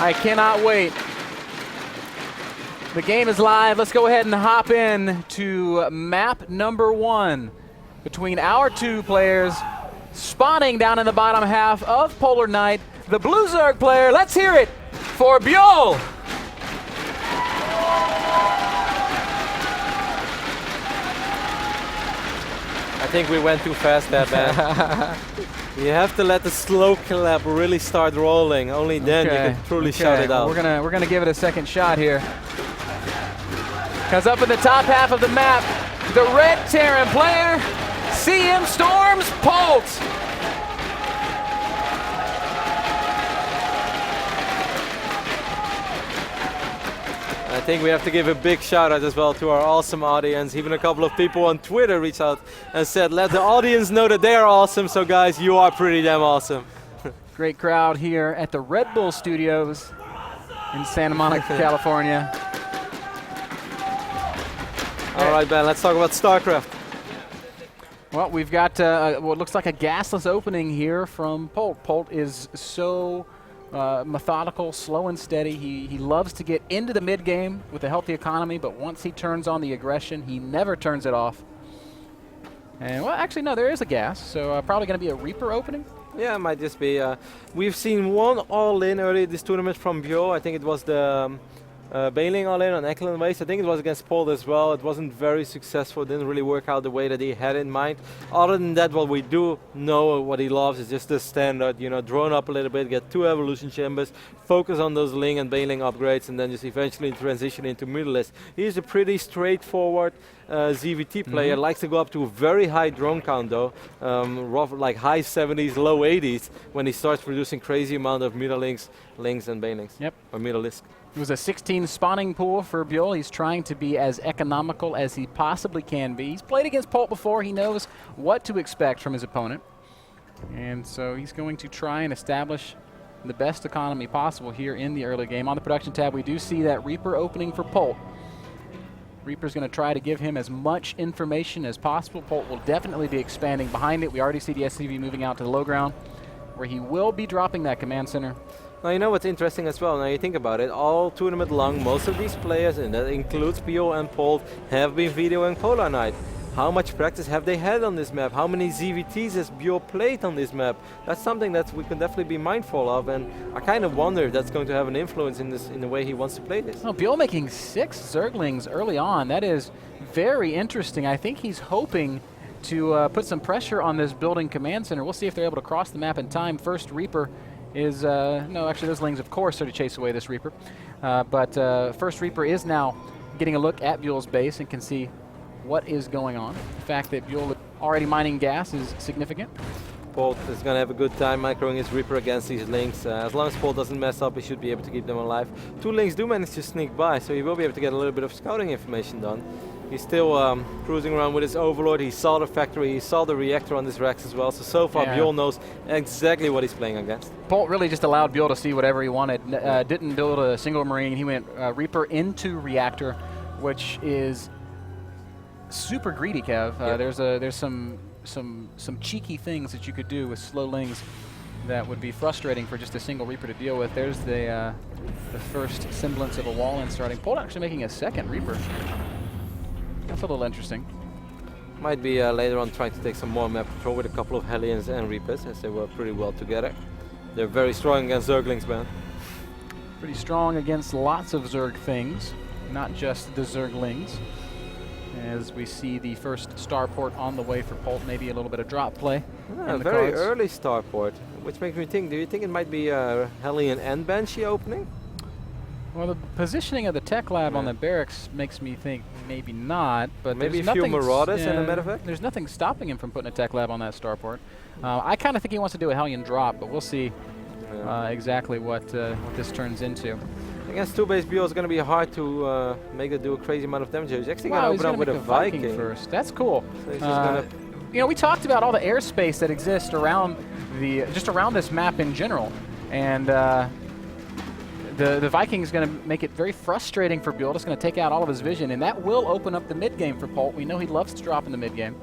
I cannot wait. The game is live. Let's go ahead and hop in to map number 1 between our 2 players. Spawning down in the bottom half of Polar Night, the Blue Zerg player. Let's hear it for Byul. I think we went too fast there, man. You have to let the slow clap really start rolling. Only then you can truly shout it out. We're gonna give it a second shot here. Because up in the top half of the map, the red Terran player, CM Storm's Polt. I think we have to give a big shout out as well to our awesome audience. Even a couple of people on Twitter reached out and said, let the audience know that they are awesome. So guys, you are pretty damn awesome. Great crowd here at the Red Bull Studios in Santa Monica, California. All right, Ben, let's talk about StarCraft. Well, we've got what looks like a gasless opening here from Polt. Polt is so methodical, slow and steady. He loves to get into the mid game with a healthy economy, but once he turns on the aggression, he never turns it off. And well, actually, no, there is a gas, so probably going to be a Reaper opening. Yeah, it might just be. We've seen one all-in earlier this tournament from Byul. I think it was the bailing all-in on Eklund Waste. I think it was against Polt as well. It wasn't very successful. It didn't really work out the way that he had in mind. Other than that, what we do know what he loves is just the standard, you know, drone up a little bit, get 2 evolution chambers, focus on those ling and bailing upgrades, and then just eventually transition into Mutalisk. He's a pretty straightforward ZVT player. Likes to go up to a very high drone count though, rough, like high 70s, low 80s, when he starts producing crazy amount of Mutalinks, lings and bailings. Yep. Or Mutalisk. It was a 16 spawning pool for Byul. He's trying to be as economical as he possibly can be. He's played against Polt before. He knows what to expect from his opponent. And so he's going to try and establish the best economy possible here in the early game. On the production tab, we do see that Reaper opening for Polt. Reaper's going to try to give him as much information as possible. Polt will definitely be expanding behind it. We already see the SCV moving out to the low ground, where he will be dropping that command center. Now, you know what's interesting as well, now you think about it, all tournament long, most of these players, and that includes Byul and Polt, have been videoing Polar Night. How much practice have they had on this map? How many ZVTs has Byul played on this map? That's something that we can definitely be mindful of, and I kind of wonder if that's going to have an influence in this, in the way he wants to play this. Oh, Byul making 6 Zerglings early on. That is very interesting. I think he's hoping to put some pressure on this building command center. We'll see if they're able to cross the map in time. First Reaper is, no, actually those Lings of course are to chase away this Reaper. But first Reaper is now getting a look at Byul's base and can see what is going on. The fact that Byul already mining gas is significant. Polt is going to have a good time microing his Reaper against these Lings. As long as Polt doesn't mess up, he should be able to keep them alive. 2 Lings do manage to sneak by, so he will be able to get a little bit of scouting information done. He's still cruising around with his Overlord. He saw the factory, he saw the reactor on this Rex as well. So far, Byul knows exactly what he's playing against. Polt really just allowed Byul to see whatever he wanted. Didn't build a single Marine. He went Reaper into reactor, which is super greedy, Kev. There's some cheeky things that you could do with slow Lings that would be frustrating for just a single Reaper to deal with. There's the first semblance of a wall in starting. Polt actually making a second Reaper. That's a little interesting. Might be later on trying to take some more map control with a couple of Hellions and Reapers, as they work pretty well together. They're very strong against Zerglings, man. Pretty strong against lots of Zerg things, not just the Zerglings. As we see the first starport on the way for Polt, maybe a little bit of drop play. A very early starport, which makes me think, do you think it might be a Hellion and Banshee opening? Well, the positioning of the tech lab on the barracks makes me think maybe not, but maybe a few Marauders in a medevac? There's nothing stopping him from putting a tech lab on that starport. I kind of think he wants to do a Hellion drop, but we'll see exactly what this turns into. Against 2-base Byul is going to be hard to make it do a crazy amount of damage. He's actually going to open up with a Viking first. That's cool. So he's just going to, you know, we talked about all the airspace that exists around just around this map in general, and the Viking is going to make it very frustrating for Byul. It's going to take out all of his vision, and that will open up the mid game for Polt. We know he loves to drop in the mid game.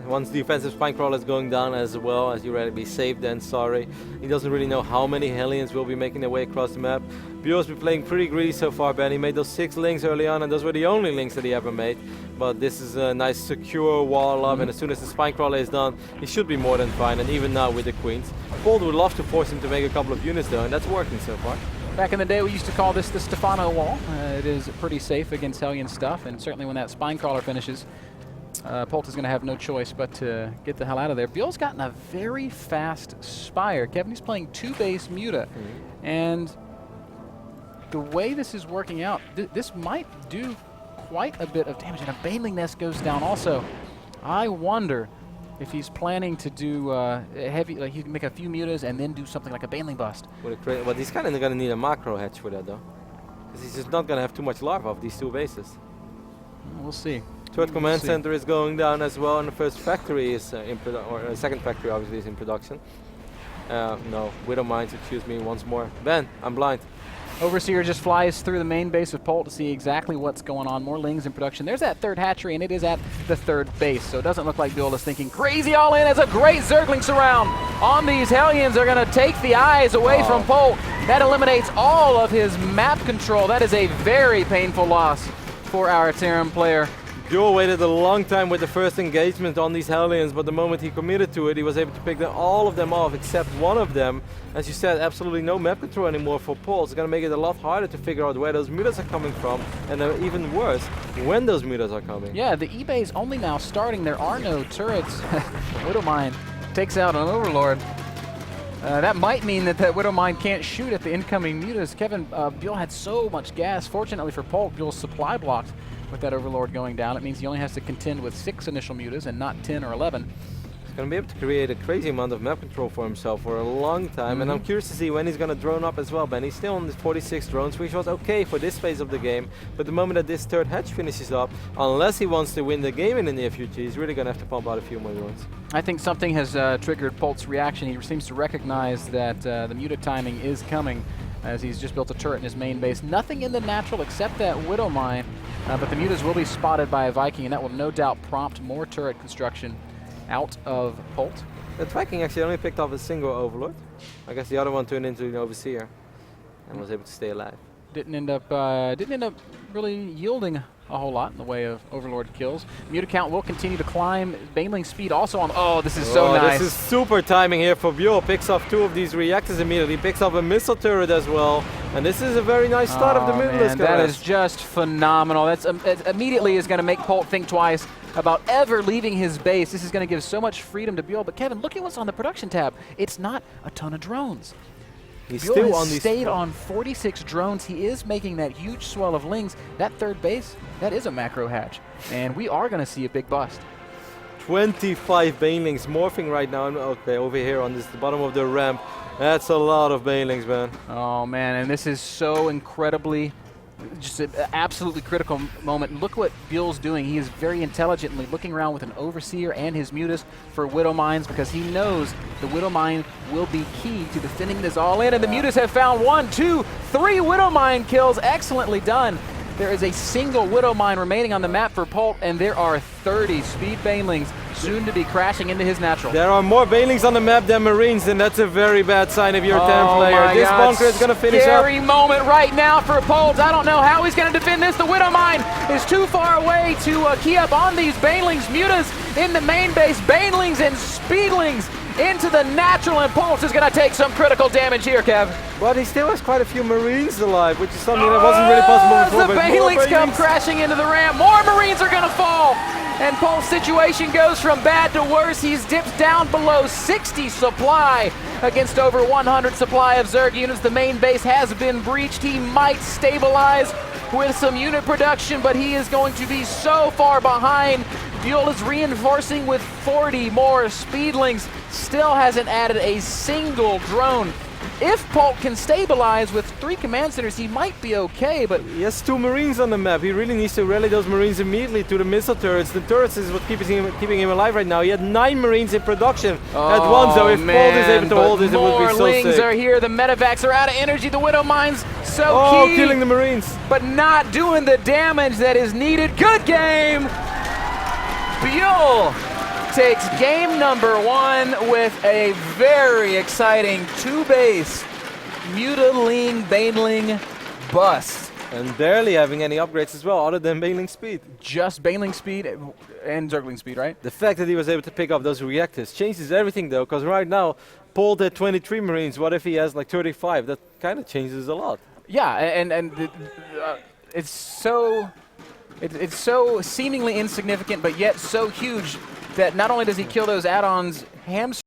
Once the defensive spine crawler is going down as well, as you ready to be safe, then sorry. He doesn't really know how many Hellions will be making their way across the map. Byul's been playing pretty greedy so far, Ben. He made those 6 links early on, and those were the only links that he ever made. But this is a nice secure wall up, and as soon as the spine crawler is done, he should be more than fine, and even now with the queens. Polt would love to force him to make a couple of units though, and that's working so far. Back in the day, we used to call this the Stefano wall. It is pretty safe against Hellion stuff, and certainly when that spine crawler finishes, Polt is going to have no choice but to get the hell out of there. Byul's gotten a very fast Spire. Kevin, he's playing 2 base Muta, and the way this is working out, this might do quite a bit of damage, and a Baneling Nest goes down also. I wonder if he's planning to do heavy, like he can make a few Mutas and then do something like a Baneling Bust. Well, he's kind of going to need a macro hatch for that though, because he's just not going to have too much larva of these 2 bases. We'll see. Third command center is going down as well, and the first factory is in production, or second factory obviously is in production. No, Widow Mines, excuse me, once more. Ben, I'm blind. Overseer just flies through the main base of Polt to see exactly what's going on. More Lings in production. There's that 3rd hatchery, and it is at the 3rd base, so it doesn't look like Byul is thinking crazy all in as a great Zergling surround on these Hellions. They're going to take the eyes away from Polt. That eliminates all of his map control. That is a very painful loss for our Terran player. Byul waited a long time with the first engagement on these Hellions, but the moment he committed to it, he was able to pick all of them off except one of them. As you said, absolutely no map control anymore for Polt. It's going to make it a lot harder to figure out where those mutas are coming from, and even worse, when those mutas are coming. Yeah, the eBay is only now starting. There are no turrets. Widowmine takes out an Overlord. That might mean that Widowmine can't shoot at the incoming mutas. Kevin, Byul had so much gas. Fortunately for Polt, Byul's supply blocked with that Overlord going down. It means he only has to contend with 6 initial mutas and not 10 or 11. He's going to be able to create a crazy amount of map control for himself for a long time, and I'm curious to see when he's going to drone up as well, Ben. He's still on the 46 drones, which was okay for this phase of the game, but the moment that this 3rd hatch finishes up, unless he wants to win the game in the near future, he's really going to have to pump out a few more drones. I think something has triggered Polt's reaction. He seems to recognize that the muta timing is coming, as he's just built a turret in his main base. Nothing in the natural except that Widow Mine, but the mutas will be spotted by a Viking, and that will no doubt prompt more turret construction out of Polt. That Viking actually only picked off a single Overlord. I guess the other one turned into an Overseer and was able to stay alive. Didn't end up really yielding a whole lot in the way of Overlord kills. Muta count will continue to climb. Baneling speed also on. Oh, this is so nice. This is super timing here for Byul. Picks off 2 of these reactors immediately. Picks up a missile turret as well. And this is a very nice start of the middle. That is just phenomenal. That's it immediately is going to make Polt think twice about ever leaving his base. This is going to give so much freedom to Byul. But Kevin, look at what's on the production tab. It's not a ton of drones. He's Byul still has on these stayed on 46 drones. He is making that huge swell of Lings. That 3rd base, that is a macro hatch. And we are going to see a big bust. 25 Banelings morphing right now. Okay, over here on the bottom of the ramp. That's a lot of Banelings, man. Oh, man, and this is so incredibly, just an absolutely critical moment. Look what Byul's doing. He is very intelligently looking around with an Overseer and his mutas for Widow Mines, because he knows the Widow Mine will be key to defending this all in. And the mutas have found 1, 2, 3 Widow Mine kills. Excellently done. There is a single Widow Mine remaining on the map for Polt, and there are 30 Speed Banelings soon to be crashing into his natural. There are more Banelings on the map than Marines, and that's a very bad sign if you're a Terran player. This bunker is going to finish up. Scary moment right now for Polt. I don't know how he's going to defend this. The Widow Mine is too far away to key up on these Banelings. Mutas in the main base. Banelings and Speedlings into the natural, and Polt is going to take some critical damage here, Kev. But he still has quite a few Marines alive, which is something that wasn't really possible before. The Banelings come crashing into the ramp. More Marines are going to fall. And Polt's situation goes from bad to worse. He's dipped down below 60 supply against over 100 supply of Zerg units. The main base has been breached. He might stabilize with some unit production, but he is going to be so far behind. Byul is reinforcing with 40 more Speedlings. Still hasn't added a single drone. If Polt can stabilize with 3 command centers, he might be okay, but... He has 2 Marines on the map. He really needs to rally those Marines immediately to the missile turrets. The turrets is what keeping him alive right now. He had 9 Marines in production at once, so if Polt is able to hold this, it would be so more Lings sick. are here. The medevacs are out of energy. The Widow Mine's so key. Killing the Marines. But not doing the damage that is needed. Good game! Byul takes game number 1 with a very exciting 2-base Mutaling Baneling bust. And barely having any upgrades as well, other than Bailing speed. Just Baneling speed and Zergling speed, right? The fact that he was able to pick up those reactors changes everything, though, because right now, Polt had 23 Marines. What if he has like 35? That kind of changes a lot. Yeah, and it's so seemingly insignificant, but yet so huge that not only does he kill those add-ons hamstring